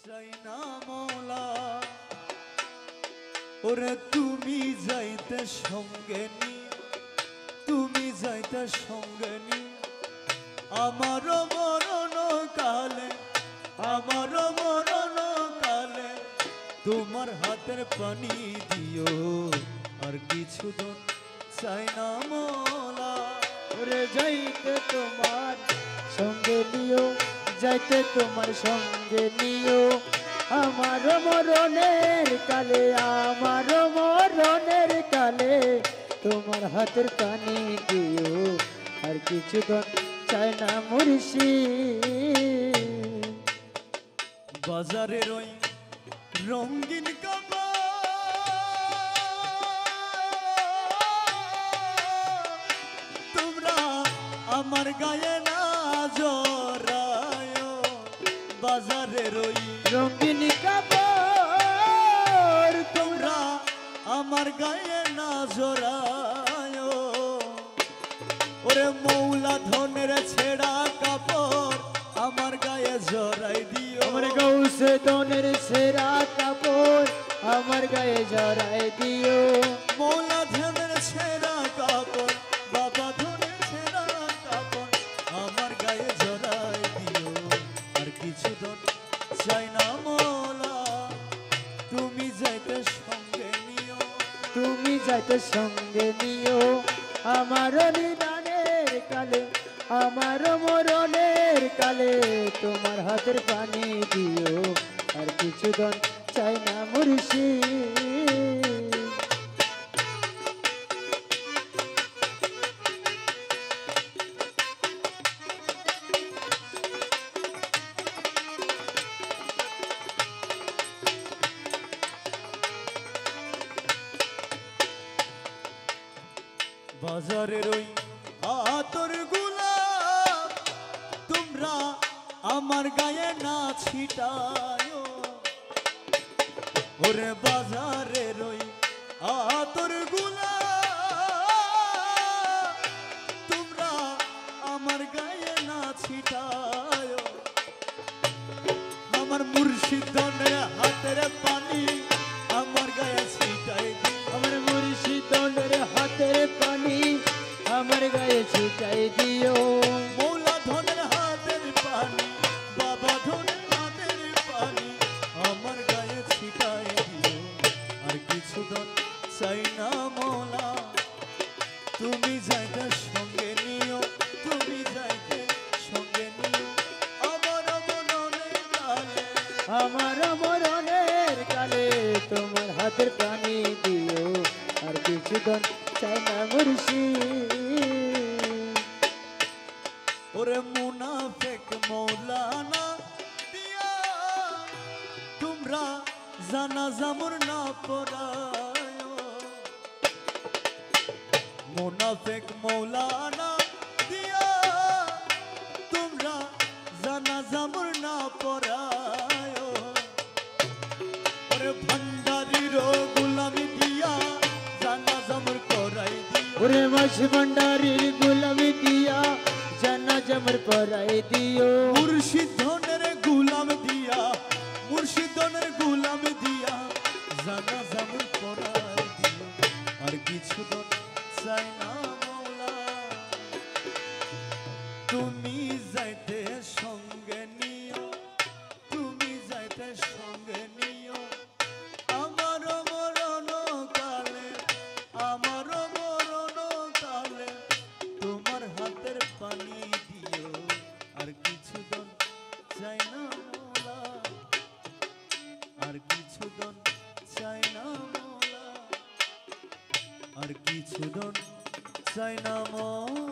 চাই না মৌলা ওরে তুমি যাইতে সঙ্গে নি তুমি যাইতে সঙ্গে নি আমার মরণ কালে আমার মরণ কালে তোমার হাতের পানি দিও আর কিছু দিন চাই না মৌলা ওরে যাইতে তোমার সঙ্গে নিও যাইতে তোমার সঙ্গে নিও আমার মরণের কালে আমার মরণের কালে তোমার হাতের পানি দিও আর কিছু দিন চাই না মুর্শিদ বাজারের ওই রঙিন তোমরা আমার গায়ে না জড়ায় বাজারের ওই রঙিন কাপড় তোমরা আমার গায়ে না জড়ায় ওরে মৌলা ধনের ছেঁড়া কাপড় আমার গায়ে জড়াই দিও আমার গৌসে দনের সেরা কাপড় আমার গায়ে জড়াই দিও মৌলা ধনের ছেঁড়া কাপড় বাবা ধনের ছেঁড়া কাপড় আমার গায়ে জড়াই দিও আর কিছু দিন চাই না মৌলা তুমি যাইতে সঙ্গে নিও তুমি যাইতে সঙ্গে নিও আমার নিদানের কালে আমার মরণের কালে তোমার হাতের পানি দিও আর কিছু দিন চাই না মুর্শিদ বাজারের ওই আতর গুলা তোমরা আমার গায়ে না ছিটায় ওরে বাজারের ওই আতর গুলা তোমরা আমার গায়ে না ছিটায় আমার মুর্শিদের হাতের পানি আমার গায়ে ছিটাই আমার মুর্শিদের হাতের পানি আমার গায়ে ছিটাই দিও মৌলা ধনের হাতের পানি বাবা ধনের হাতের পানি আমার গায়ে ছিটাই দিও আর কিছু দিন চাই না মৌলা তুমি যাইতে সঙ্গে নিও তুমি যাইতে সঙ্গে নিও আমার মরণের কালে আমার মরণের কালে তোমার হাতের পানি দিও আর কিছু দিন চাই না মুর্শিদ ওরে মুনাফিক মৌলানা দিয়া তোমরা জানাজা মোর না পড়ায় মুনাফিক মৌলানা দিয়া তোমরা জানাজা মোর না পড়ায় ওরে ভান্ডারির গোলামি দিয়া জানাজা মোর করাই দিও ওরে মাস ভান্ডারির গোলামি দিয়া জানাজা মোর পরাই দিও মুর্শিদ ধনের গুলাম দিয়া মুর্শিদ ধনের গুলাম দিয়া জানাজা মোর পড়াই দিও আর কিছু দিন চাই না মৌলা তুমি যাইতে সঙ্গে নিও তুমি যাইতে সঙ্গে নিও আমার মরণ কালে আমার মরণ কালে তোমার হাতের পানি দিও আর কিছু দিন চাই না মৌলা আর কিছু দিন চাই না মৌলা আর কিছু দিন চাই না মৌলা